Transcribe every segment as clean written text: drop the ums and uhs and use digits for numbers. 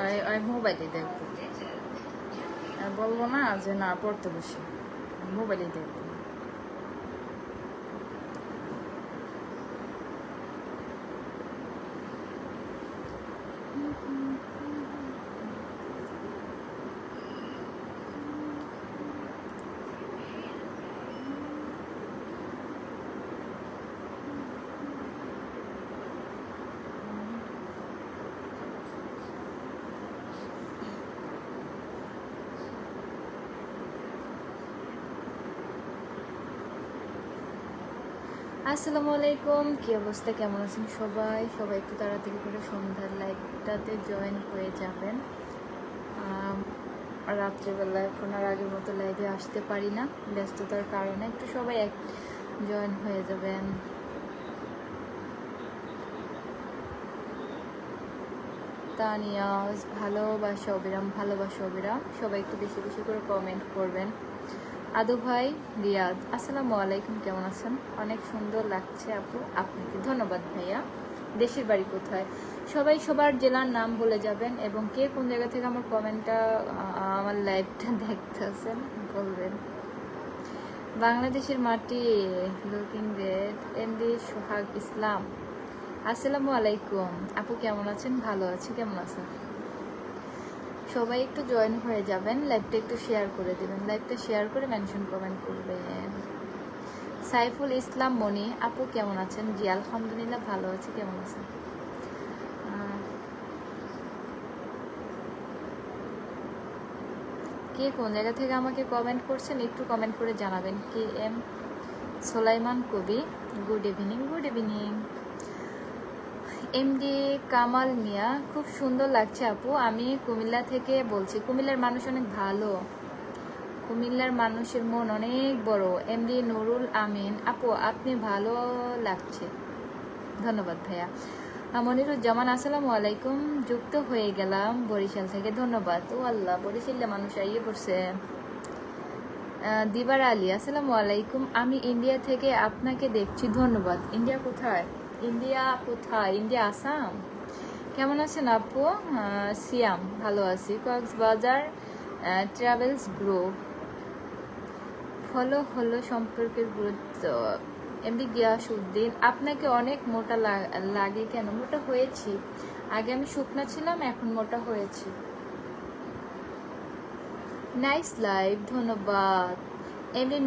আমি মোবাইলে দেখবো, আর বলবো না যে না পড়তে বসে, মোবাইলে দেখবো। আসসালামু আলাইকুম, কি অবস্থা, কেমন আছেন সবাই? সবাই একটু তাড়াতাড়ি করে সন্ধ্যার লাইভটাতে জয়েন হয়ে যাবেন। রাত্রেবেলা এখন আর আগের মতো লাইভে আসতে পারি না, ব্যস্ততার কারণে। একটু সবাই জয়েন হয়ে যাবেন। তানিয়াজ ভালোবাসা অবিরাম, ভালোবাসা অবিরাম। সবাই একটু বেশি বেশি করে কমেন্ট করবেন। আদু ভাই রিয়াদ, আসসালামু আলাইকুম, কেমন আছেন? অনেক সুন্দর লাগছে আপু আপনাকে, ধন্যবাদ ভাইয়া। দেশের বাড়ি কোথায়? সবাই সবার জেলার নাম বলে যাবেন, এবং কে কোন জায়গা থেকে আমার কমেন্টটা, আমার লাইভটা দেখতেছেন বলবেন। বাংলাদেশের মাটি, লুকিং রেড, এমডি সোহাগ ইসলাম, আসসালামু আলাইকুম আপু, কেমন আছেন? ভালো আছি, কেমন আছেন? সবাই একটু জয়েন হয়ে যাবেন, লাইভটা একটু শেয়ার করে দিবেন, লাইভটা শেয়ার করে মেনশন কমেন্ট করবেন। সাইফুল ইসলাম মনি, আপু কেমন আছেন? জি আলহামদুলিল্লাহ ভালো আছি, কেমন আছেন? কে কোন জায়গা থেকে আমাকে কমেন্ট করছেন একটু কমেন্ট করে জানাবেন। কে M Solaiman Kabi, good evening. Good evening. MD Kamal Mia, খুব সুন্দর লাগছে আপু, আমি কুমিল্লা থেকে বলছি। কুমিল্লার মানুষ অনেক ভালো, কুমিল্লার মানুষের মন অনেক বড়। এমডি নুরুল আমিন, আপু আপনি ভালো লাগছে, ধন্যবাদ ভাইয়া। মনিরুজ্জামান, আসসালামু আলাইকুম, যুক্ত হয়ে গেলাম বরিশাল থেকে, ধন্যবাদ। ও আল্লাহ, বরিশালে মানুষ আইয়ে পড়ছে। দিবার আলী, আসসালামু আলাইকুম, আমি ইন্ডিয়া থেকে আপনাকে দেখছি, ধন্যবাদ। ইন্ডিয়া কোথায়? ইন্ডিয়া কোথায়? ইন্ডিয়া আসাম। কেমন আছেন আপু? সিয়াম, ভালো আছি। কক্সবাজার ট্রাভেলস গ্রুপ, ফলো হলো সম্পর্কের গুরুত্ব। এমডি গিয়াসউদ্দিন, আপনাকে অনেক মোটা লাগে কেন? মোটা হয়েছি, আগে আমি শুকনা ছিলাম, এখন মোটা হয়েছি। নাইস লাইভ, ধন্যবাদ। এমনি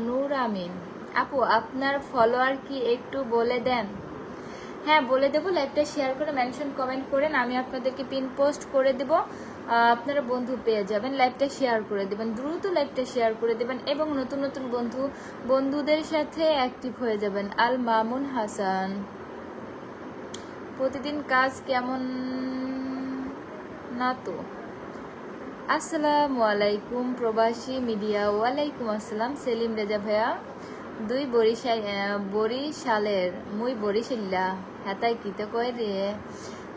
নূর আমিন, আপু আপনার ফলোয়ার কি একটু বলে দেন? হ্যাঁ বলে দেবো, লাইভটা শেয়ার করে মেনশন কমেন্ট করেন, আমি আপনাদেরকে পিন পোস্ট করে দেব, আপনারা বন্ধু পেয়ে যাবেন। লাইভটা শেয়ার করে দেবেন, দ্রুত লাইভটা শেয়ার করে দেবেন, এবং নতুন নতুন বন্ধুদের সাথে অ্যাক্টিভ হয়ে যাবেন। আল মামুন হাসান, প্রতিদিন কাজ কেমন না তো? আসসালামু আলাইকুম প্রবাসী মিডিয়া, ওয়ালাইকুম আসসালাম। সেলিম রেজা ভাইয়া, দুই বরিশালের, মুই বরিশাল্লা, হেতাই কিতে কয় রে?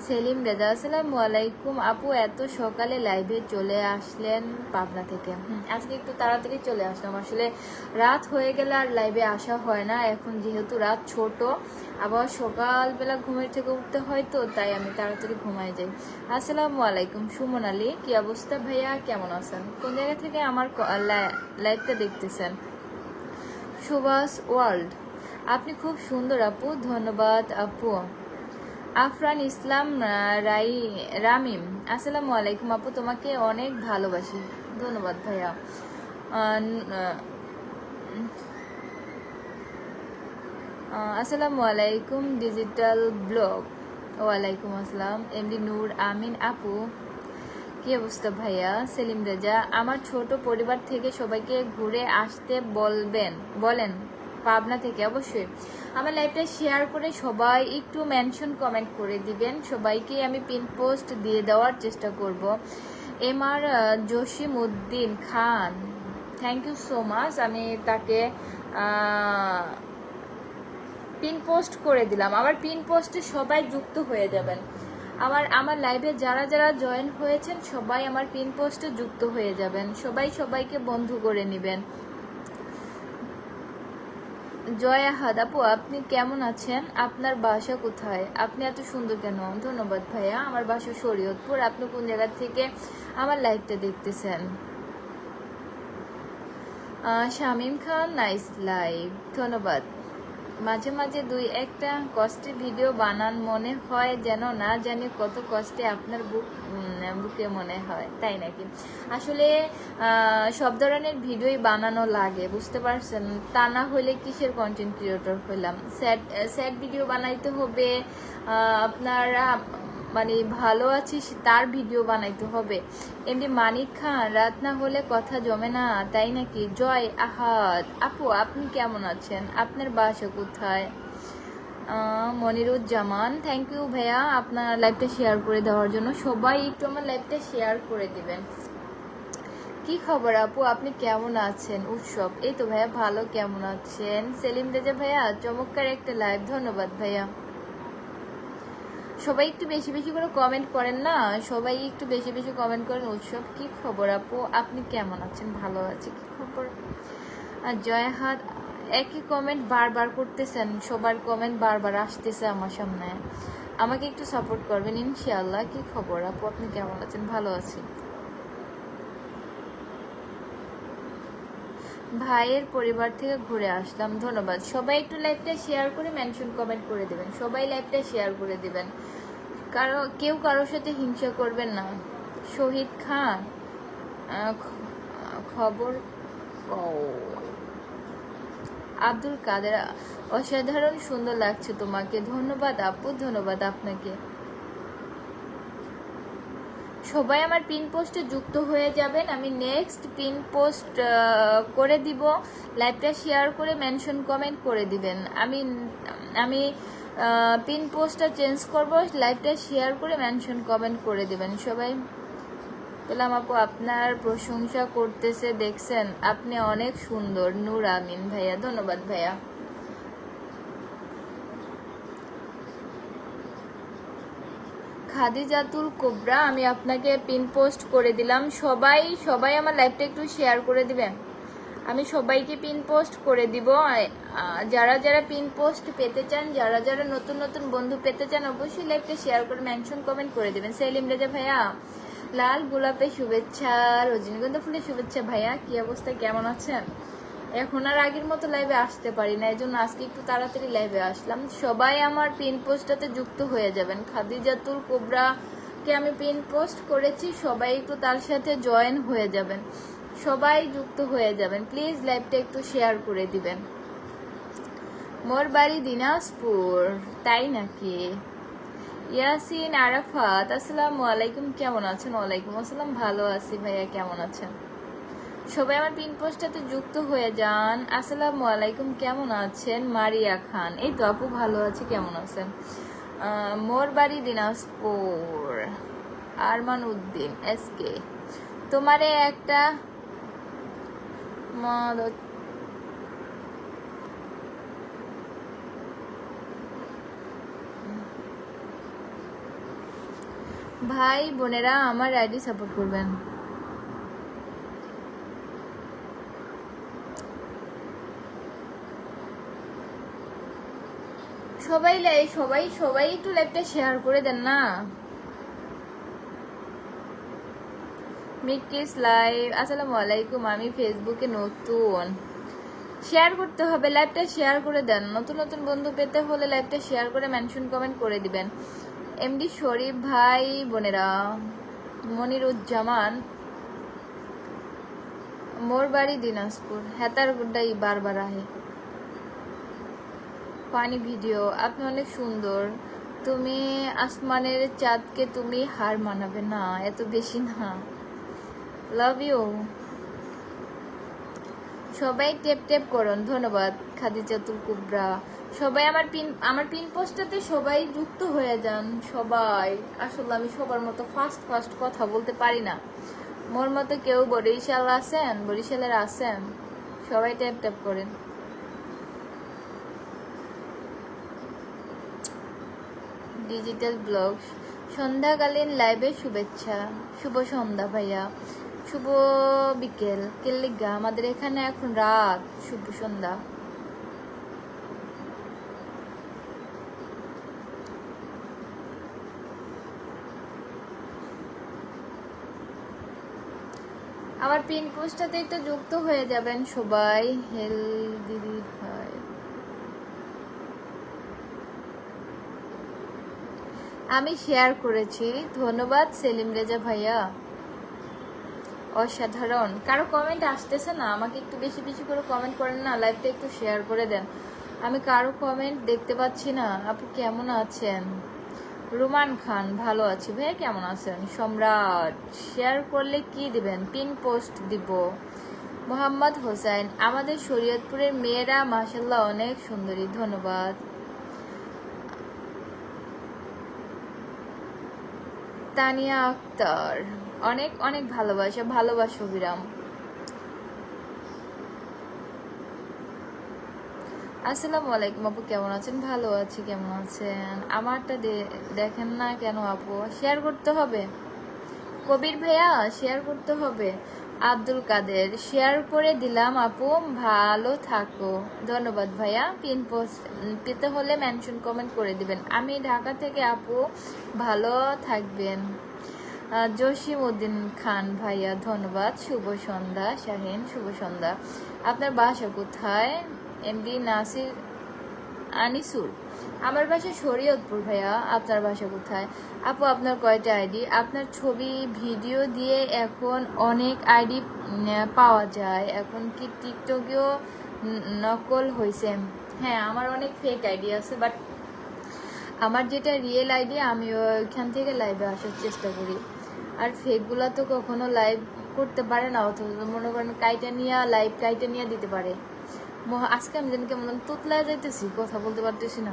সেলিম রেজা, আসসালামু আলাইকুম আপু, এত সকালে লাইভে চলে আসলেন পাবনা থেকে? আজকে একটু তাড়াতাড়ি চলে আসলাম, আসলে রাত হয়ে গেলে আর লাইভে আসা হয় না, এখন যেহেতু রাত ছোট, আবার সকালবেলা ঘুমের থেকে উঠতে হয়, তো তাই আমি তাড়াতাড়ি ঘুমাই যাই। আসসালামু আলাইকুম সুমন আলী, কি অবস্থা ভাইয়া, কেমন আছেন? কোন জায়গা থেকে আমার লাইভটা দেখতেছেন? সুভাষ ওয়ার্ল্ড, আপনি খুব সুন্দর আপু, ধন্যবাদ আপু। আফরান ইসলাম রামিম, আসসালামু আলাইকুম আপু, তোমাকে অনেক ভালোবাসি, ধন্যবাদ ভাইয়া। আসসালামু আলাইকুম ডিজিটাল ব্লগ, ওয়ালাইকুম আসসালাম। এমডি নূর আমিন, আপু কি অবস্থা ভাইয়া? সেলিম রেজা, আমার ছোট পরিবার থেকে সবাইকে ঘুরে আসতে বলেন পাবনা থেকে। অবশ্যই আমার লাইভটা শেয়ার করে সবাই একটু মেনশন কমেন্ট করে দিবেন, সবাইকে আমি পিন পোস্ট দিয়ে দেওয়ার চেষ্টা করব। MR Jasim Uddin Khan, thank you so much, আমি তাকে পিন পোস্ট করে দিলাম। আমার পিন পোস্টে সবাই যুক্ত হয়ে যাবেন, আমার লাইভে যারা যারা জয়েন হয়েছেন সবাই আমার পিন পোস্টে যুক্ত হয়ে যাবেন, সবাই সবাইকে বন্ধু করে নেবেন। জয় আহাদ আপু, আপনি কেমন আছেন? আপনার বাসা কোথায়? আপনি এত সুন্দর কেন? ধন্যবাদ ভাইয়া। আমার বাসা শরীয়তপুর। আপনি কোন জায়গা থেকে আমার লাইভটা দেখতেছেন? শামিম খান, নাইস লাইভ, ধন্যবাদ। মাঝে মাঝে দুই একটা কষ্টের ভিডিও বানান, মনে হয় যেন না জানি কত কষ্টে আপনার বুকে মনে হয়, তাই নাকি? আসলে সব ধরনের ভিডিওই বানানো লাগে, বুঝতে পারছেন? তা না হলে কিসের কন্টেন্ট ক্রিয়েটর হইলাম? স্যাড ভিডিও বানাইতে হবে, আপনারা মানে ভালো আছিস তার ভিডিও বানাইতে হবে। এমনি মানিক খান, রাত না হলে কথা জমে না, তাই নাকি? জয় আহাদ আপু, আপনি কেমন আছেন? আপনার বাসা কোথায়? মনিরুজ্জামান, থ্যাংক ইউ ভাইয়া আপনার লাইভটা শেয়ার করে দেওয়ার জন্য। সবাই একটু আমার লাইভটা শেয়ার করে দিবেন। কি খবর আপু, আপনি কেমন আছেন? উৎসব, এই তো ভাইয়া ভালো, কেমন আছেন? সেলিম রেজা ভাইয়া, চমৎকার একটা লাইভ, ধন্যবাদ ভাইয়া। সবাই একটু বেশি বেশি করে কমেন্ট করেন না, সবাই একটু বেশি বেশি কমেন্ট করেন। উৎসব, কি খবর আপু, আপনি কেমন আছেন? ভালো আছে, কি খবর? জয় হাত, একই কমেন্ট বারবার করতেছেন, সবার কমেন্ট বারবার আসতেছে আমার সামনে। আমাকে একটু সাপোর্ট করবেন ইনশাআল্লাহ। কি খবর আপু, আপনি কেমন আছেন? ভালো আছি। ভাইয়ের পরিবার থেকে ঘুরে আসলাম, ধন্যবাদ। সবাই একটু লাইভটা শেয়ার করে মেনশন কমেন্ট করে দিবেন, সবাই লাইভটা শেয়ার করে দিবেন। কেউ কারোর সাথে হিংসা করবেন না। শহীদ খান, খবর আব্দুল কাদের, অসাধারণ সুন্দর লাগছে তোমাকে, ধন্যবাদ আপু, ধন্যবাদ আপনাকে। সবাই আমার পিন পোস্টে যুক্ত হয়ে যাবেন, আমি নেক্সট পিন পোস্ট করে দিব। লাইভটা শেয়ার করে মেনশন কমেন্ট করে দিবেন। আমি পিন পোস্টটা চেঞ্জ করব, লাইভটা শেয়ার করে মেনশন কমেন্ট করে দিবেন সবাই। পেলাম আপু, আপনার প্রশংসা করতেছে দেখছেন, আপনি অনেক সুন্দর। নূর আমিন ভাইয়া, ধন্যবাদ ভাইয়া। খাদিজাতুল কোবরা, আমি আপনাকে পিন পোস্ট করে দিলাম। সবাই আমার লাইভটা একটু শেয়ার করে দিবেন। আমি সবাইকে পিন পোস্ট করে দিব। যারা যারা পিন পোস্ট পেতে চান, যারা যারা নতুন নতুন বন্ধু পেতে চান, অবশ্যই লাইভটা শেয়ার করে মেনশন কমেন্ট করে দিবেন। সেলিম রেজা ভাইয়া, লাল গোলাপের শুভেচ্ছা, রজনীগন্ধা ফুলের শুভেচ্ছা ভাইয়া। কি অবস্থা, কেমন আছেন? এখন আর আগের মতো লাইভে আসতে পারি না, এই জন্য আজকে একটু তাড়াতাড়ি লাইভে আসলাম। সবাই আমার পিন পোস্টটাতে যুক্ত হয়ে যাবেন। খাদিজাতুল কোবরাকে আমি পিন পোস্ট করেছি, সবাই একটু তার সাথে জয়েন হয়ে যাবেন, সবাই যুক্ত হয়ে যাবেন। প্লিজ লাইভটা একটু শেয়ার করে দিবেন। মোর বাড়ি দিনাজপুর, তাই নাকি? ইয়াসিন আরাফাত, আসসালামু আলাইকুম, কেমন আছেন? ওয়ালাইকুম আসসালাম, ভালো আছি ভাইয়া, কেমন আছেন? সবাই আমার পিন পোস্টটাতে যুক্ত হয়ে যান। আসসালামু আলাইকুম, কেমন আছেন? মারিয়া খান, এই তো আপু ভালো আছি, কেমন আছেন? মোর বাড়ি দিনাজপুর। আরমান উদ্দিন এসকে, তোমারে একটা ভাই বোনেরা আমার আইডি সাপোর্ট করবেন। সবাই একটু লাইভটা শেয়ার করে দেন না। মিকিস লাইভ, আসসালামু আলাইকুম, আমি ফেসবুকে নতুন, শেয়ার করতে হবে, লাইভটা শেয়ার করে দেন। নতুন নতুন বন্ধু পেতে হলে লাইভটা শেয়ার করে মেনশন কমেন্ট করে দিবেন। এমডি শরীফ ভাই বোনেরা, মনিরুজ্জামান, মোর বাড়ি দিনাজপুর, হেতার গুড্ডাই বারবার আহে। ফানি ভিডিও, আপনি অনেক সুন্দর, তুমি আসমানের চাঁদকে তুমি হার মানাবে না, এত বেশি না। Love you. সবাই টেপ টেপ করুন, ধন্যবাদ। খাদিজাতুল কুবরা, সবাই আমার পিন পোস্টটাতে সবাই যুক্ত হয়ে যান। সবাই, আসলে আমি সবার মতো ফাস্ট কথা বলতে পারি না। মোর মতো কেউ বরিশালের আছেন? সবাই ট্যাপ ট্যাপ করেন। ডিজিটাল ব্লগ, সন্ধ্যাকালীন লাইভে শুভেচ্ছা, শুভ সন্ধ্যা ভাইয়া, শুভ বিকেল। কেল্লিগা, আমাদের এখানে এখন রাত, শুভ সন্ধ্যা। আমার পিন পোস্টটাতে একটু যুক্ত হয়ে যাবেন সবাই। হেল দিদি ভাই, আমি শেয়ার করেছি, ধন্যবাদ সেলিম রেজা ভাইয়া। অসাধারণ। কারো কমেন্ট আসতেছে না, আমাকে একটু বেশি বেশি করে কমেন্ট করেন না, লাইভটা একটু শেয়ার করে দেন। আমি কারো কমেন্ট দেখতে পাচ্ছি না। আপু কেমন আছেন? রুমান খান, ভালো আছি ভাইয়া, কেমন আছেন? সম্রাট, শেয়ার করলে কি দিবেন? পিন পোস্ট দিব। মোহাম্মদ হোসেন, আমাদের শরীয়তপুরের মেয়েরা মাশাল্লাহ অনেক সুন্দরী, ধন্যবাদ। তানিয়া আক্তার, অনেক অনেক ভালোবাসা, ভালোবাসো বিরাম। আসসালামু আলাইকুম আপু, কেমন আছেন? ভালো আছি, কেমন আছেন? আমারটা দেখেন না কেন আপু? শেয়ার করতে হবে। কবির ভাইয়া, শেয়ার করতে হবে। আব্দুল কাদের, শেয়ার করে দিলাম আপু, ভালো থাকো। ধন্যবাদ ভাইয়া। পিন পোস্ট পেতে হলে মেনশন কমেন্ট করে দিবেন। আমি ঢাকা থেকে আপু, ভালো থাকবেন। জসিম উদ্দিন খান ভাইয়া, ধন্যবাদ। শুভ সন্ধ্যা। শাহিন, শুভ সন্ধ্যা। আপনার বাসা কোথায়? এমডি নাসির আনিসুর, আমার বাসা শরীয়তপুর ভাইয়া। আপনার বাসা কোথায়? আপু আপনার কয়টা আইডি? আপনার ছবি ভিডিও দিয়ে এখন অনেক আইডি পাওয়া যায়, এখন কি টিকটকেও নকল হয়েছে? হ্যাঁ, আমার অনেক ফেক আইডি আছে, বাট আমার যেটা রিয়েল আইডি আমি ওইখান থেকে লাইভে আসার চেষ্টা করি। আর ফেকগুলা তো কখনো লাইভ করতে পারে না, অথচ মনে করেন কাইটা নিয়ে লাইভ কাইটা নিয়ে দিতে পারে। আজকে আমি জানি কেমন তোতলা যাইতেছি, কথা বলতে পারতেছি না।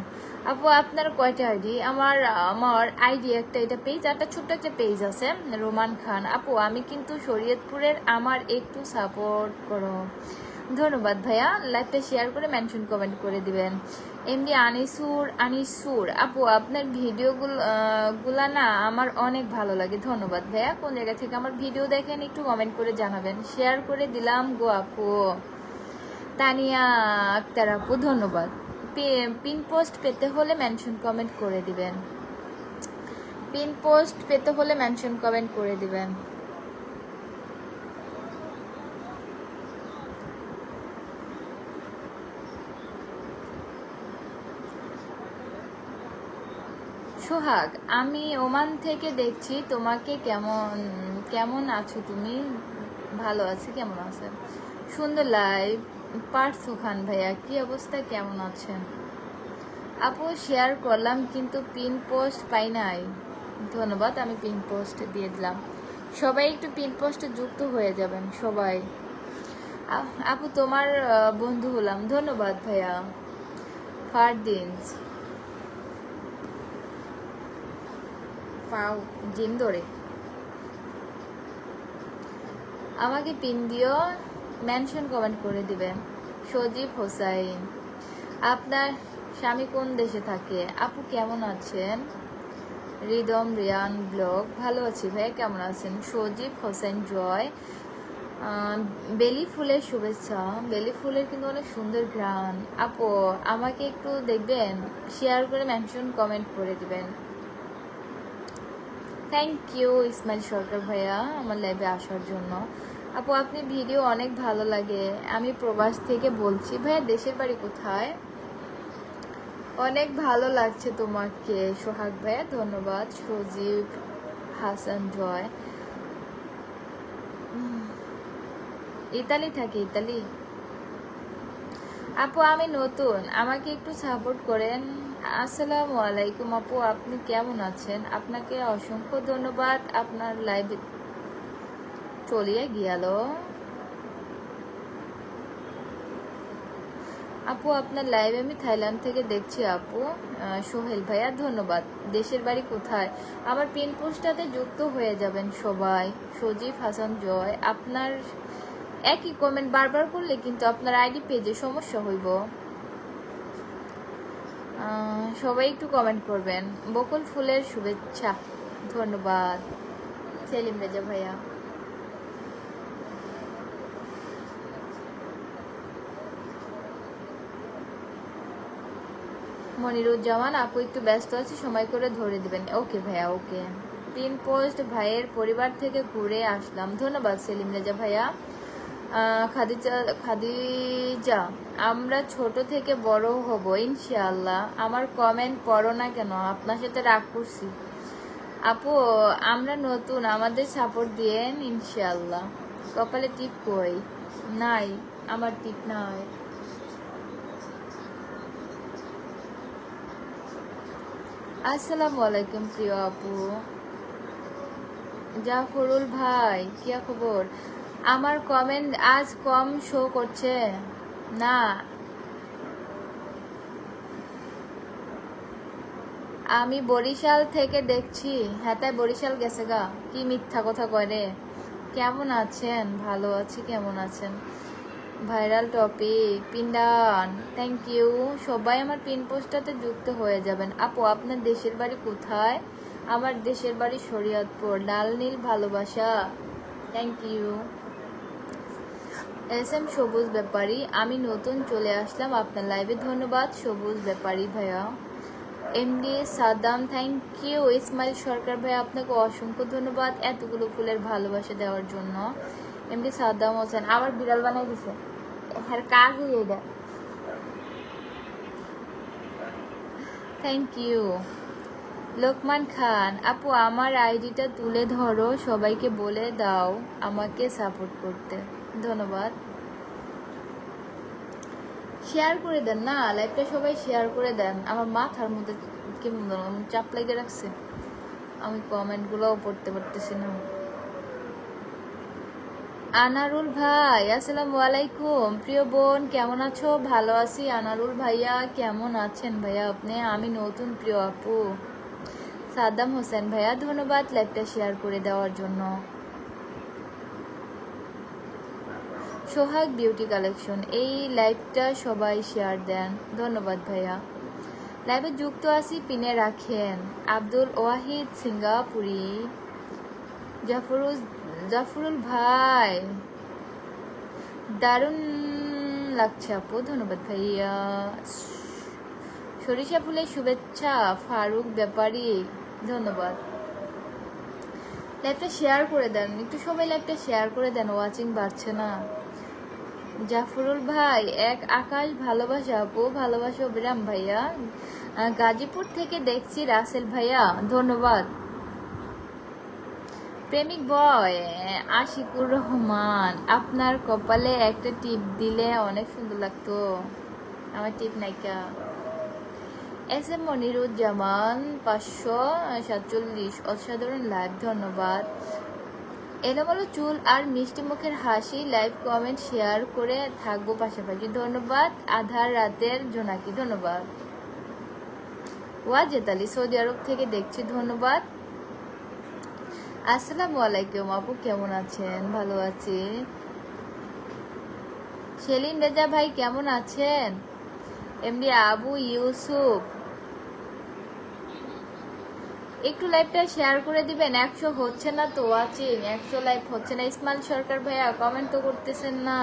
আপু আপনার কয়টা আইডি? আমার আমার আইডি একটা, এটা পেজ, একটা ছোট্ট একটা পেজ আছে, রোমান খান। আপু আমি কিন্তু শরীয়তপুরের, আমার একটু সাপোর্ট করো। ধন্যবাদ ভাইয়া। লাইভটা শেয়ার করে মেনশন কমেন্ট করে দিবেন। এমডি আনিসুর, আপু আপনার ভিডিওগুলো গুলা না আমার অনেক ভালো লাগে। ধন্যবাদ ভাইয়া। কোন জায়গা থেকে আমার ভিডিও দেখেন একটু কমেন্ট করে জানাবেন। শেয়ার করে দিলাম গো আপু। তানিয়া আক্তার আপু, ধন্যবাদ। পিন পোস্ট পেতে হলে মেনশন কমেন্ট করে দিবেন। পিন পোস্ট পেতে হলে মেনশন কমেন্ট করে দিবেন। সোহাগ, আমি ওমান থেকে দেখছি তোমাকে। কেমন কেমন আছো তুমি? ভালো আছি, কেমন আছেন? সুন্দর লাইভ। পার্থ খান ভাইয়া, কি অবস্থা, কেমন আছেন? আপু শেয়ার করলাম কিন্তু পিন পোস্ট পাই নাই। ধন্যবাদ, আমি পিন পোস্ট দিয়ে দিলাম। সবাই একটু পিন পোস্টে যুক্ত হয়ে যাবেন সবাই। আপু তোমার বন্ধু হলাম। ধন্যবাদ ভাইয়া। ফারদিনস, পাও জিম ধরে আমাকে পিন দিও, মেনশন কমেন্ট করে দিবেন। সজীব হোসাইন, আপনার স্বামী কোন দেশে থাকে? আপু কেমন আছেন? রিদম রিয়ান ব্লগ, ভালো আছি ভাই, কেমন আছেন? সজীব হোসেন জয়, বেলি ফুলের শুভেচ্ছা। বেলি ফুলের কিন্তু অনেক সুন্দর ঘ্রাণ। আপু আমাকে একটু দেখবেন, শেয়ার করে মেনশন কমেন্ট করে দিবেন। থ্যাংক ইউ ইসমাইল সরকার ভাইয়া আমার লাইভে আসার জন্য। আপু আপনি ভিডিও অনেক ভালো লাগে, আমি প্রবাস থেকে বলছি। ভাইয়া দেশের বাড়ি কোথায়? অনেক ভালো লাগছে তোমাকে সোহাগ ভাইয়া, ধন্যবাদ। সজীব হাসান জয়, ইতালি থাকে, ইতালি। আপু আমি নতুন, আমাকে একটু সাপোর্ট করেন। আসসালামু আলাইকুম আপু, আপনি কেমন আছেন? আপনাকে অসংখ্য ধন্যবাদ, আপনার লাইভে চলিয়ে গিয়াল। আপু আপনার লাইভ আমি থাইল্যান্ড থেকে দেখছি আপু। সোহেল ভাইয়া, ধন্যবাদ। দেশের বাড়ি কোথায়? আমার পিন পোস্টটাতে যুক্ত হয়ে যাবেন সবাই। সজীব হাসান জয়, আপনার একই কমেন্ট বারবার করলে কিন্তু আপনার আইডি পেজে সমস্যা হইব। সবাই একটু কমেন্ট করবেন। বকুল ফুলের শুভেচ্ছা, ধন্যবাদ। সেলিম রেজা ভাইয়া, মনিরুজ্জামান আপু একটু ব্যস্ত আছি, সময় করে ধরে দিবেন। ওকে ভাইয়া, ওকে। পিন পোস্ট ভাইয়ের পরিবার থেকে ঘুরে আসলাম। ধন্যবাদ সেলিম রেজা ভাইয়া। খাদিজা, আমরা ছোট থেকে বড় হব ইনশাআল্লাহ। আমার কমেন্ট পড়ো না কেন? আপনার সাথে রাগ করছি আপু। আমরা নতুন, আমাদের সাপোর্ট দিয়েন ইনশাআল্লাহ। কপালে টিপ কই? নাই, আমার টিপ নাই। আসসালামু আলাইকুম প্রিয় আপু। জাফরুল ভাই, কি খবর? আমার কমেন্ট আজ কম শো করছে না। আমি বরিশাল থেকে দেখছি। হ্যাঁ, তাই বরিশাল গেছে গা? কি মিথ্যা কথা কয় রে। কেমন আছেন? ভালো আছি, কেমন আছেন? ভাইরাল টপিক পিন্ডান, থ্যাংক ইউ। সবাই আমার পিন পোস্টটাতে যুক্ত হয়ে যাবেন। আপু, আপনার দেশের বাড়ি কোথায়? আমার দেশের বাড়ি শরীয়তপুর। লাল নীল ভালোবাসা, থ্যাংক ইউ। SM সবুজ ব্যাপারী, আমি নতুন চলে আসলাম আপনার লাইভে। ধন্যবাদ সবুজ ব্যাপারী ভাইয়া। MD Saddam, thank you. Ismail Sarkar ভাইয়া, আপনাকে অসংখ্য ধন্যবাদ এতগুলো ফুলের ভালোবাসা দেওয়ার জন্য। MD সাদ্দাম হোসেন, আবার বিড়াল বানাই দিছে। হ্যাঁ, কাজই এটা। Thank you. লোকমান খান, আপু আমার আইডিটা তুলে ধরো, সবাইকে বলে দাও আমাকে সাপোর্ট করতে। ধন্যবাদ। শেয়ার করে দেন না লাইভটা, সবাই শেয়ার করে দেন। আমার মাথার মধ্যে কেমন চাপ লেগে রাখছে, আমি কমেন্টগুলোও পড়তে পারতেছি না। আনারুল ভাই, আসসালামু আলাইকুম। প্রিয় বোন, কেমন আছো? ভালো আছি। আনারুল ভাইয়া, কেমন আছেন ভাইয়া আপনি? আমি নতুন প্রিয় আপু। সাদ্দাম হোসেন ভাইয়া, ধন্যবাদ লাইভটা শেয়ার করে দেওয়ার জন্য। সোহাগ বিউটি কালেকশন, এই লাইভটা সবাই শেয়ার দেন। ধন্যবাদ ভাইয়া। লাইভে যুক্ত আছি, পিনে রাখেন। আব্দুল ওয়াহিদ সিঙ্গাপুরি। জাফরুল ভাই, দারুণ লাগছে আপু। ধন্যবাদ ভাইয়া। সরিষা ফুলের শুভেচ্ছা ফারুক ব্যাপারী, ধন্যবাদ। লাইভটা শেয়ার করে দেন, একটু সবাই লাইভটা শেয়ার করে দেন, ওয়াচিং বাড়ছে না। জাফরুল ভাই, এক আকাশ ভালোবাসা আপু। ভালোবাসা অবিরাম ভাইয়া। গাজীপুর থেকে দেখছি রাসেল ভাইয়া, ধন্যবাদ। প্রেমিক বয় আশিকুর রহমান, আপনার কপালে একটা টিপ দিলে অনেক সুন্দর লাগতো। আমার টিপ নাইকা। SM মনিরুজ্জামান 547, অসাধারণ লাইভ, ধন্যবাদ। এলোমেলো চুল আর মিষ্টি মুখের হাসি, লাইভ কমেন্ট শেয়ার করে থাকবো পাশাপাশি। ধন্যবাদ। আধার রাতের জোনাকি, ধন্যবাদ। ওয়াজেদ আলী, সৌদি আরব থেকে দেখছি, ধন্যবাদ। আসসালামু আলাইকুম আপু, কেমন আছেন? ভালো আছি। সেলিম রেজা ভাই, কেমন আছেন? MD আবু ইউসুফ, একটু লাইভটা শেয়ার করে দিবেন। 100 হচ্ছে না তো ওয়াচিং, 100 লাইভ হচ্ছে না। ইসমাইল সরকার ভাইয়া, কমেন্ট তো করতেছেন না।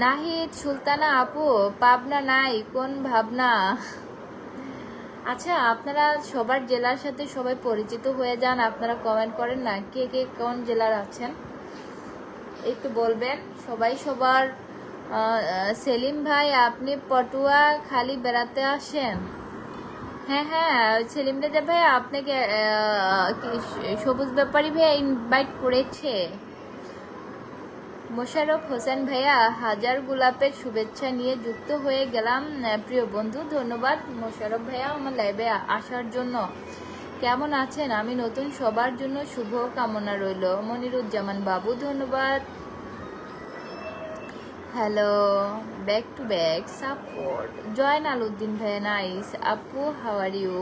নাহিদ সুলতানা আপু, পাবনা নাই কোন ভাবনা। আচ্ছা, আপনারা সবার জেলার সাথে সবাই পরিচিত হয়ে যান, আপনারা কমেন্ট করেন না কে কে কোন জেলার আছেন, একটু বলবেন সবাই সবার। সেলিম ভাই, আপনি পটুয়া খালি বেড়াতে আসেন? হ্যাঁ হ্যাঁ, সেলিম রেজা ভাই আপনাকে সবুজ ব্যাপারী ভাইয়া ইনভাইট করেছে। মোশাররফ হোসেন ভাইয়া, হাজার গোলাপের শুভেচ্ছা নিয়ে যুক্ত হয়ে গেলাম প্রিয় বন্ধু। ধন্যবাদ মোশাররফ ভাইয়া আমার লাইভে আসার জন্য। কেমন আছেন? আমি নতুন, সবার জন্য শুভ কামনা রইল। মনিরুজ্জামান বাবু, ধন্যবাদ। Hello, back to back support. জয়ন আলউদ্দিন ভাইয়া, নাইস আপু, হাউ আর ইউ?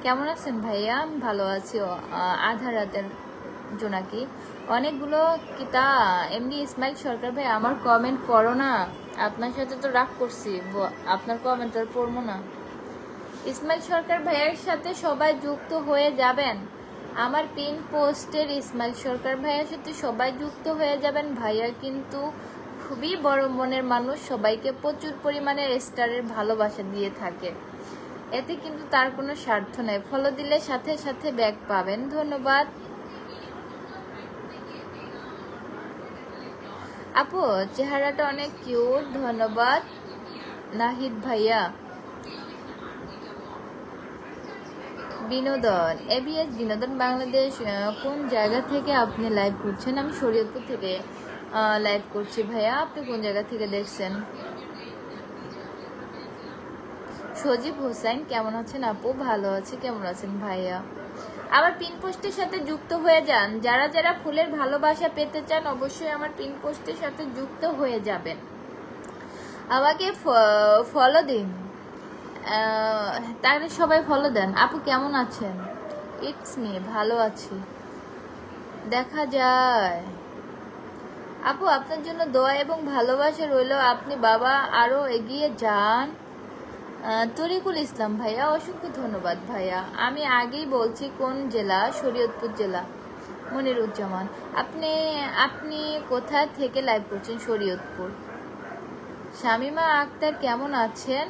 কেমন আছেন ভাইয়া? ভালো আছি। আধা রাতের জোনাকি, অনেকগুলো কিতা। MD ইসমাইল সরকার ভাই, আমার কমেন্ট পড়ো না। আপনার সাথে তো রাগ করছি, আপনার কমেন্ট আর পড়বো না। ইসমাইল সরকার ভাইয়ের সাথে সবাই যুক্ত হয়ে যাবেন। আমার পিন পোস্টের ইসমাইল সরকার ভাইয়ের সাথে সবাই যুক্ত হয়ে যাবেন। ভাইয়া কিন্তু খুবই বড় মনের মানুষ, সবাইকে প্রচুর পরিমাণে স্টারের ভালোবাসা দিয়ে থাকে। এতে কিন্তু তার কোনো স্বার্থ নাই। ফলো দিলে সাথে সাথে ব্যাক পাবেন। ধন্যবাদ আপু, চেহারাটা অনেক কিউট। ধন্যবাদ নাহিদ ভাইয়া। বিনোদন, এবিএস বিনোদন বাংলাদেশ, কোন জায়গা থেকে আপনি লাইভ করছেন? আমি শরীয়তপুর থেকে লাইভ করছি ভাইয়া। আপনি কোন জায়গা থেকে দেখছেন? সজীব হোসেন, কেমন আছেন আপু? ভালো আছি, কেমন আছেন ভাইয়া? আমার পিন পোস্টের সাথে যুক্ত হয়ে যান। যারা যারা ফুলের ভালোবাসা পেতে চান অবশ্যই আমার পিন পোস্টের সাথে যুক্ত হয়ে যাবেন। আমাকে ফলো দিন, তাহলে সবাই ফলো দেন। আপু কেমন আছেন? ইটস মি, ভালো আছি, দেখা যায়। আপু আপনার জন্য দোয়া এবং ভালোবাসা রইল। আপনি বাবা আরো এগিয়ে যান। তরিকুল ইসলাম ভাইয়া, অসংখ্য ধন্যবাদ ভাইয়া। আমি আগেই বলছি কোন জেলা? শরীয়তপুর জেলা। মনিরুজ্জামান, আপনি আপনি কোথা থেকে লাইভ করছেন? শরীয়তপুর। শামিমা আক্তার, কেমন আছেন?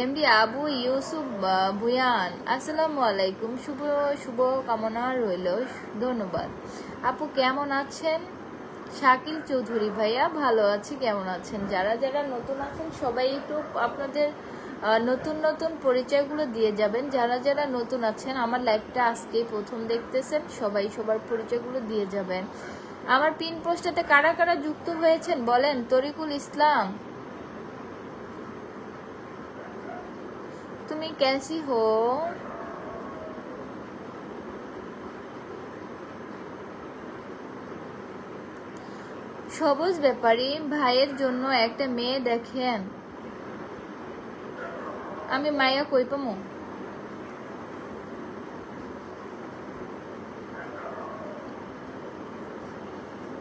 এমডি আবু ইউসুফ ভুয়ান, আসসালামু আলাইকুম, শুভ শুভ কামনা রইল। ধন্যবাদ আপু, কেমন আছেন? শাকিল চৌধুরী ভাইয়া, ভালো আছি, কেমন আছেন? যারা যারা নতুন আছেন সবাই একটু আপনাদের নতুন নতুন পরিচয়গুলো দিয়ে যাবেন। যারা যারা নতুন আছেন, আমার লাইভটা আজকেই প্রথম দেখতেছেন, সবাই সবার পরিচয়গুলো দিয়ে যাবেন। আমার পিন পোস্টটাতে কারা কারা যুক্ত হয়েছেন বলেন? তরিকুল ইসলাম, তুমি कैसी हो? সবুজ ব্যাপারী ভাইয়ের জন্য একটা মেয়ে দেখেন। আমি মাইয়া কই পামু?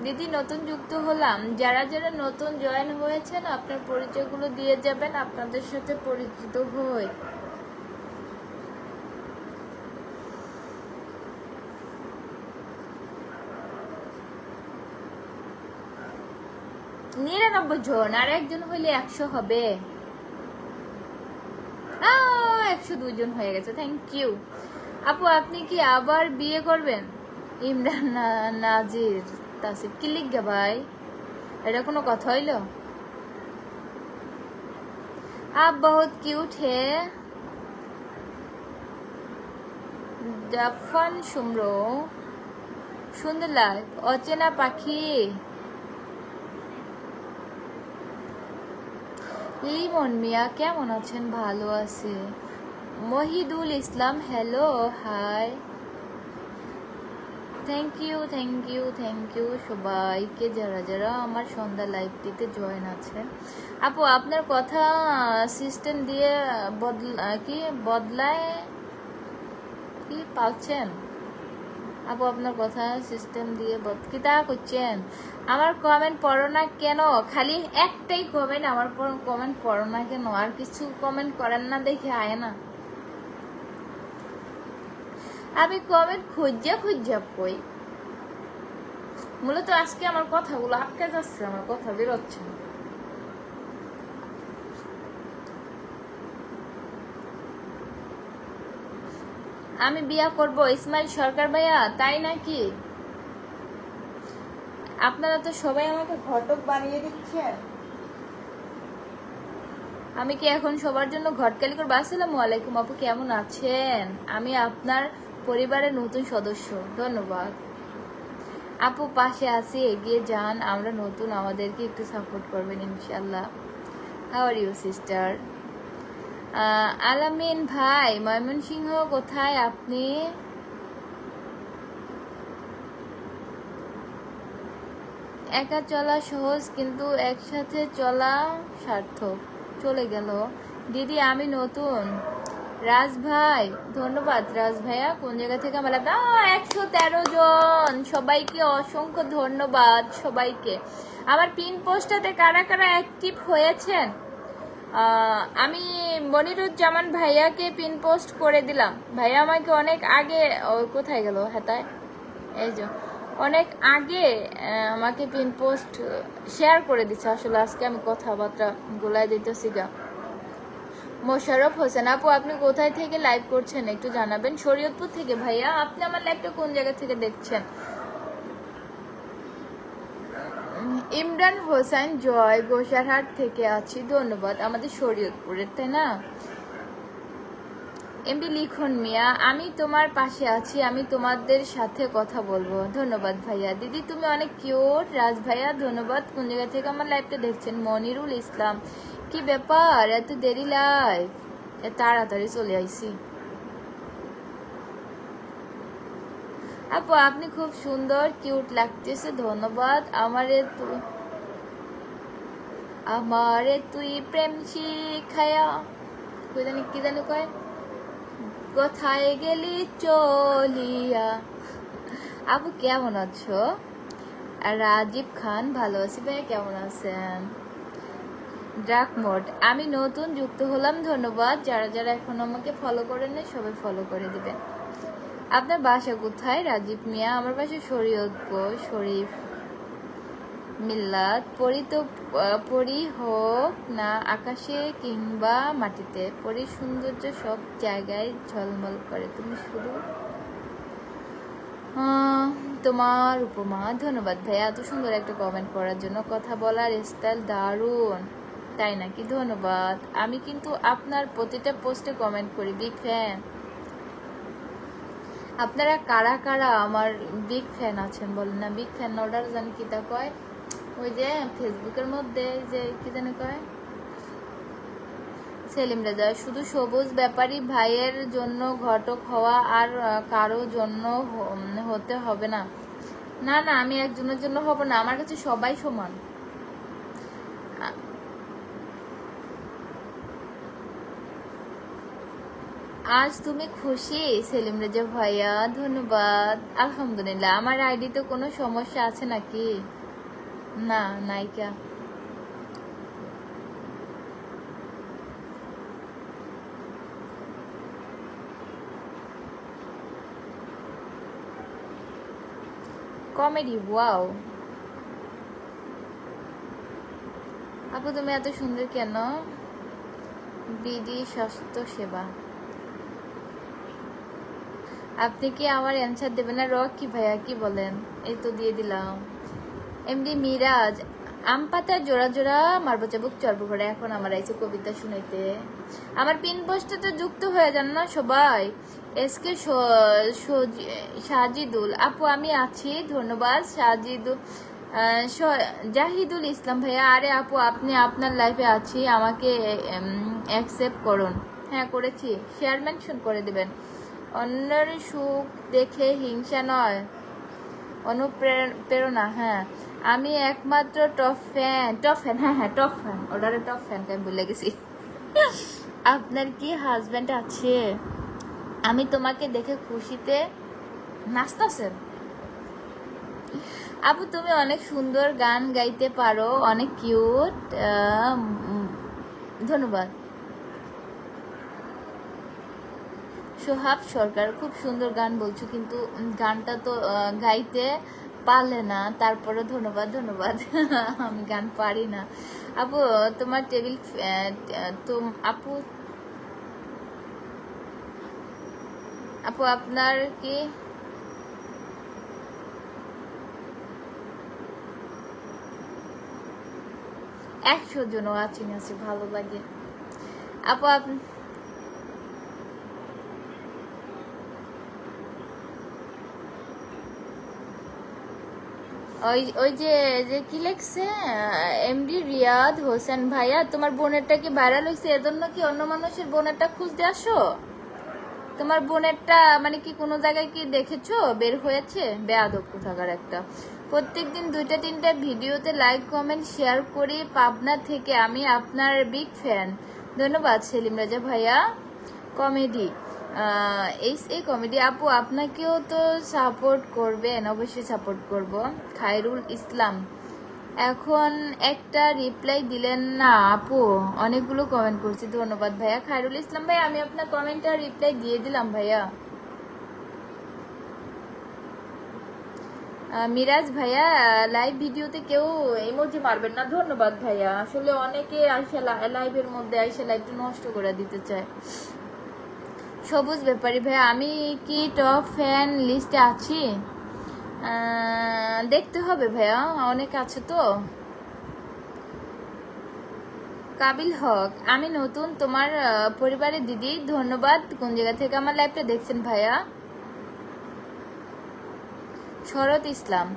দিদি নতুন যুক্ত হলাম। যারা যারা নতুন জয়েন হয়েছেন আপনার পরিচয়গুলো দিয়ে যাবেন, আপনাদের সাথে পরিচিত হই। নিরানব্বই জন, আর একজন হইলে 100 হবে। 102 জন হয়ে গেছে, থ্যাংক ইউ। আপু আপনি কি আবার বিয়ে করবেন? ইমরান নাজির তাসিফ, কি লিখবে ভাই? এটা কোনো কথা হইল? आप बहुत क्यूट है। জাফান সুমরো, সুন্দর লাইফ। অচেনা পাখি লিমন মিয়া, কেমন আছেন? ভালো আছে। Mohidul Islam, hello, hi, thank you thank you thank you সবাইকে যারা যারা আমার সন্ধ্যা লাইভটিতে জয়েন আছেন। আপু আপনার কথা সিস্টেম দিয়ে বদলায় কি পাচ্ছেন? আপু আপনার কথা সিস্টেম দিয়ে কিতা করছেন? আমার কমেন্ট পড়ো না কেন? খালি একটাই কমেন্ট, আমার কমেন্ট পড়ো না কেন? আর কিছু কমেন্ট করেন না দেখে আয় না। আমি কমেন্ট খুঁজা কই। মূলত আজকে আমার কথাগুলো আটকে যাচ্ছে, আমার কথা বেরোচ্ছে না। আমি বিয়া করব ইসমাইল সরকার ভাইয়া, তাই নাকি? আপনারা তো সবাই আমাকে ঘটক বানিয়ে দিচ্ছেন। আমি কি এখন সবার জন্য ঘটকালি করবো? আসসালামু আলাইকুম আপু, কেমন আছেন? আমি আপনার পরিবারের নতুন সদস্য। ধন্যবাদ আপু, পাশে আছি, এগিয়ে যান। আমরা নতুন, আমাদেরকে একটু সাপোর্ট করবেন ইনশাল্লাহ। How are you sister? Alamin ভাই, ময়মনসিংহ কোথায় আপনি? একা চলা সহজ কিন্তু একসাথে চলা সার্থক। চলে গেল দিদি, আমি নতুন। রাজ ভাই, ধন্যবাদ রাজ ভাইয়া। কোন জায়গা থেকে আমার 113 জন, সবাইকে অসংখ্য ধন্যবাদ সবাইকে। আমার পিন পোস্টটাতে কারা কারা অ্যাক্টিভ হয়েছেন? আমি মনিরুজ্জামান ভাইয়াকে পিন পোস্ট করে দিলাম। ভাইয়া আমাকে অনেক আগে, কোথায় গেল হেতায়, এই যে অনেক আগে আমাকে পিন পোস্ট শেয়ার করে দিচ্ছে। আসলে আজকে আমি কথাবার্তা গোলায় দিতেছি গা। মোশাররফ হোসেন আপু, আপনি কোথায় থেকে লাইভ করছেন একটু জানাবেন। শরীয়তপুর থেকে ভাইয়া। আপনি আমার লাইভটা কোন জায়গা থেকে দেখছেন? ইমরান হোসেন জয়, গোসারহাট থেকে আছি। ধন্যবাদ। আমাদের শরীয়তপুরের, তাই না? এমডি লিখন মিয়া, আমি তোমার পাশে আছি, আমি তোমাদের সাথে কথা বলবো। ধন্যবাদ ভাইয়া। দিদি তুমি অনেক কিউট। রাজ ভাইয়া ধন্যবাদ। কোন জায়গা থেকে আমার লাইভটা দেখছেন? মনিরুল ইসলাম। কি ব্যাপার, এত দেরি লাইভ? তাড়াতাড়ি চলে আইছি। আপু আপনি খুব সুন্দর, কিউট লাগতেছে। ধন্যবাদ। আমারে তুই প্রেম শিখায়া, কি জানি কয়, কোথায় গেলি চলিয়া। আপু কেমন আছো? আর রাজীব খান, ভালো আছি ভাই, কেমন আছেন? ড্রাক মোড, আমি নতুন যুক্ত হলাম। ধন্যবাদ। যারা যারা এখন আমাকে ফলো করেন না সবাই ফলো করে দিবেন। আপনার বাসা কোথায় রাজীব মিয়া? আমার বাসা শরীয়তপুর। শরীফ মিল্লাত। পরি হোক না আকাশে কিংবা মাটিতে, পরির সৌন্দর্য সব জায়গায় ঝলমল করে, তুমি শুধু তোমার উপমা। ধন্যবাদ ভাইয়া এত সুন্দর একটা কমেন্ট করার জন্য। কথা বলার স্টাইল দারুণ। তাই নাকি? ধন্যবাদ। আমি কিন্তু আপনার প্রতিটা পোস্টে কমেন্ট করি, বিগ ফ্যান। আপনারা কারা কারা আমার বিগ ফ্যান আছেন বলেন না? বিগ ফ্যান অর্ডার জানি কি তা কয়, ওই যে ফেসবুকের মধ্যে যে কি জানি কয়, সেলিম রেজা। শুধু সবুজ ব্যাপারী ভাইয়ের জন্য ঘটক হওয়া, আর কারো জন্য হতে হবে না? না না, আমি একজনের জন্য হব না, আমার কাছে সবাই সমান। আজ তুমি খুশি সেলিম রেজা ভাইয়া? ধন্যবাদ। আলহামদুলিল্লাহ। আমার আইডিতে কোনো সমস্যা আছে নাকি? না, নাইকা। Comedy, wow. আপু তুমি এত সুন্দর কেন? বিডি স্বাস্থ্য সেবা। আপনি কি আমার অ্যান্সার দেবেন না? রক কি ভাইয়া, কি বলেন? এই তো দিয়ে দিলাম। এমডি মিরাজ, আম পাতার জোড়া জোড়া মারবো চাবুক চর্ব করে। এখন আমার আইছে কবিতা শুনাইতে। আমার পিন পোস্টটা যুক্ত হয়ে যান না সবাই। এসকে সাজিদুল আপু, আমি আছি। ধন্যবাদ জাহিদুল ইসলাম ভাইয়া। আরে আপু আপনি আপনার লাইফে আছি, আমাকে অ্যাকসেপ্ট করুন। হ্যাঁ করেছি, শেয়ার মেনশন করে দিবেন। অন্যের সুখ দেখে হিংসা নয়, অনুপ্রেরণা। হ্যাঁ আমি একমাত্র টপ ফ্যান। হ্যাঁ হ্যাঁ টপ ফ্যান, অর্ডারে টপ ফ্যান আমি ভুলে গেছি। আপনার কি হাজব্যান্ড আছে? আমি তোমাকে দেখে খুশিতে নাচতেছেন। আপু তুমি অনেক সুন্দর গান গাইতে পারো, অনেক কিউট। ধন্যবাদ। সোহাব সরকার, খুব সুন্দর গান বলছো, কিন্তু গানটা তো গাইতে পারলে না। তারপরে ধন্যবাদ। আমি গান পারি না। আপু তোমার টেবিল আপু আপু আপনার কি একশো জন ওয়াচিং আছে, ভালো লাগে। আপু ওই ওই যে যে কি লেখছে, এমডি রিয়াদ হোসেন ভাইয়া, তোমার বোনেরটা কি ভাইরাল হয়েছে এজন্য কি অন্য মানুষের বোনেরটা খুঁজতে আসো? তোমার বোনেরটা মানে কি কোনো জায়গায় কি দেখেছো বের হয়েছে? বেয়াদব কোথাকার একটা। প্রত্যেকদিন 2-3টা ভিডিওতে লাইক কমেন্ট শেয়ার করি পাবনা থেকে, আমি আপনার বিগ ফ্যান। ধন্যবাদ সেলিম রাজা ভাইয়া। কমেডি, এই কমেডি আপু আপনাকেও তো সাপোর্ট করবেন, অবশ্যই সাপোর্ট করব। খায়রুল ইসলাম, এখন একটা রিপ্লাই দিলেন না আপু? অনেকগুলো কমেন্ট করছি। ধন্যবাদ ভাইয়া। খায়রুল ইসলাম ভাই, আমি আপনার কমেন্টটা রিপ্লাই দিয়ে দিলাম ভাইয়া। মিরাজ ভাইয়া, লাইভ ভিডিওতে কেউ ইমোজি মারবেন না, ধন্যবাদ ভাইয়া। আসলে অনেকে আইসা লাইভের মধ্যে আইসা লাইভটা নষ্ট করে দিতে চায়। সবুজ ব্যাপারী ভাইয়া, আমি কি টপ ফ্যান লিস্টে আছি? দেখতে হবে ভাইয়া, অনেক আছে তো। কাবিল হক, আমি নতুন, তোমার পরিবারের দিদি, ধন্যবাদ। কোন জায়গা থেকে আমার লাইভটা দেখছেন ভাইয়া? শরৎ ইসলাম,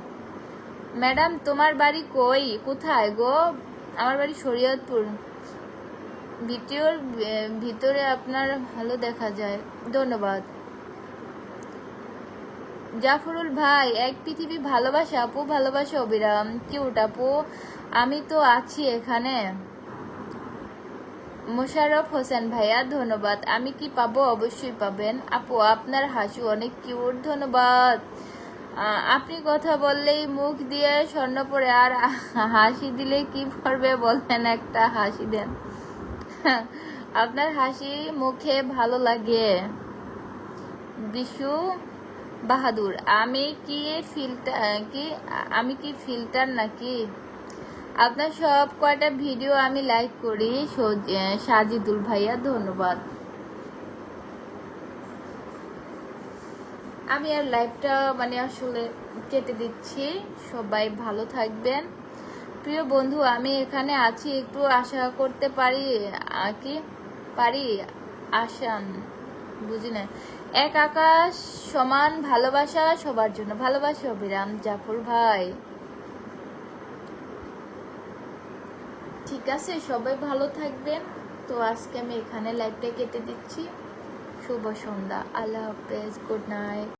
ম্যাডাম তোমার বাড়ি কোথায় গো? আমার বাড়ি শরীয়তপুর। ভিডিওর ভিতরে আপনার ভালো দেখা যায়, ধন্যবাদ। জাফরুল ভাই, এক পৃথিবী ভালোবাসা আপু, ভালোবাসা অবিরাম, কিউট আপু, আমি তো আছি এখানে। মোশাররফ হোসেন ভাইয়া, ধন্যবাদ। আমি কি পাবো? অবশ্যই পাবেন আপু, আপনার হাসি অনেক কিউট, ধন্যবাদ। আপনি কথা বললেই মুখ দিয়ে স্বর্ণ পড়ে, আর হাসি দিলে কি পড়বে বলেন? একটা হাসি দেন। আপনার হাসি মুখে ভালো লাগে। বিশু বাহাদুর, আমি কি ফিল্টার নাকি? আপনার সব কয়টা ভিডিও আমি লাইক করি। সাজিদুল ভাইয়া, ধন্যবাদ। আমি আর লাইভটা আসলে কেটে দিচ্ছি। সবাই ভালো থাকবেন। প্রিয় বন্ধু, আমি এখানে আছি, একটু আশা করতে পারি কি পারি? আসান, বুঝি না। এক আকাশ সমান ভালোবাসা সবার জন্য, ভালোবাসা অবিরাম। জাফর ভাই, ঠিক আছে, সবাই ভালো থাকবেন। তো আজকে আমি এখানে লাইভটা কেটে দিচ্ছি। শুভ সন্ধ্যা, আল্লাহ হাফেজ, গুড নাইট।